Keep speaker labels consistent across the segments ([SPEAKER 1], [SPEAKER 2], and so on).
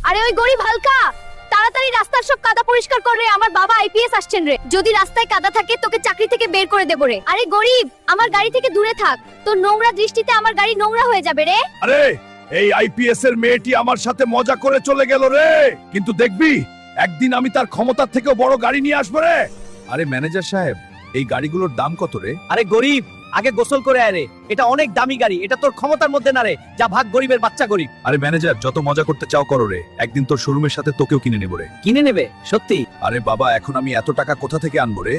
[SPEAKER 1] আরে ওই গরিব হালকা, তাড়াতাড়ি রাস্তার সব কাদা পরিষ্কার কর রে, আমার বাবা আইপিএস আসছেন রে। যদি রাস্তায় কাদা থাকে তোকে চাকরি থেকে বের করে দেব রে। আরে গরিব, আমার গাড়ি থেকে দূরে থাক, তোর নোংরা দৃষ্টিতে আমার গাড়ি নোংরা হয়ে যাবে রে।
[SPEAKER 2] আরে এই আইপিএস এর মেয়েটি আমার সাথে মজা করে চলে গেল রে, কিন্তু দেখবি একদিন আমি তার ক্ষমতার থেকেও বড় গাড়ি নিয়ে আসবো রে। আরে ম্যানেজার সাহেব, এই গাড়িগুলোর দাম কত রে?
[SPEAKER 3] আরে গরিব, আগে গোসল করে আয় রে, এটা অনেক দামি গাড়ি, এটা তোর ক্ষমতার মধ্যে না রে, যা ভাগ গরিবের বাচ্চা গরিব।
[SPEAKER 2] আরে ম্যানেজার, যত মজা করতে চাও করো রে, একদিন তোর শোরুমের সাথে তোকেও কিনে নেবো রে।
[SPEAKER 3] কিনে নেবে সত্যি?
[SPEAKER 2] আরে বাবা, এখন আমি এত টাকা কোথা থেকে আনবো রে?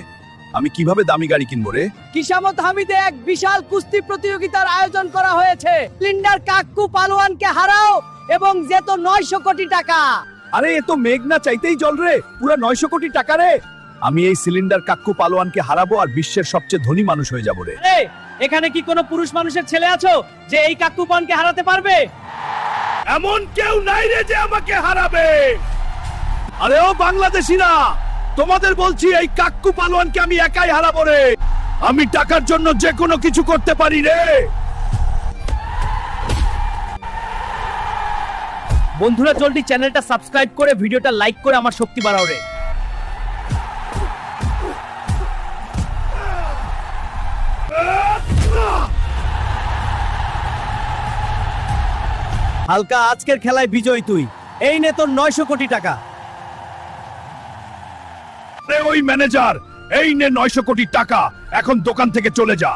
[SPEAKER 2] আমি কিভাবে দামি গাড়ি কিনবো রে?
[SPEAKER 3] কিসামত হামিদে এক বিশাল কুস্তি প্রতিযোগিতার আয়োজন করা হয়েছে। লিন্ডার কাক্কু পালোয়ানকে হারাও এবং যেত 900 কোটি টাকা।
[SPEAKER 2] আরে এ তো মেঘনা চাইতেই জল রে, পুরা 900 কোটি টাকা রে। আমি এই সিলিন্ডার কাক্কু পালোয়ানকে হারাবো আর বিশ্বের সবচেয়ে ধনী মানুষ হয়ে যাবো রে।
[SPEAKER 3] আরে এখানে কি কোনো পুরুষ মানুষের ছেলে আছো যে এই কাক্কু পানকে হারাতে পারবে?
[SPEAKER 2] এমন কেউ নাই রে যে আমাকে হারাবে। আরে ও বাংলাদেশিরা, তোমাদের বলছি এই কাক্কু পালোয়ানকে আমি একাই হারাবো রে। আমি টাকার জন্য যে কোনো কিছু করতে পারি রে।
[SPEAKER 3] বন্ধুরা জলদি চ্যানেলটা সাবস্ক্রাইব করে ভিডিওটা লাইক করে আমার শক্তি বাড়াও রে। হালকা, আজকের খেলায় বিজয় তুই। এই নে তোর 900 কোটি টাকা।
[SPEAKER 2] আরে ওই ম্যানেজার, এই নে 900 কোটি টাকা, এখন দোকান থেকে চলে যা।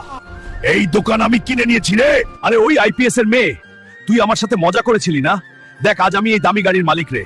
[SPEAKER 2] এই দোকান আমি কিনে নিয়েছি রে। আরে ওই আইপিএস এর মেয়ে, তুই আমার সাথে মজা করেছিলি না? দেখ আজ আমি এই দামি গাড়ির মালিক রে।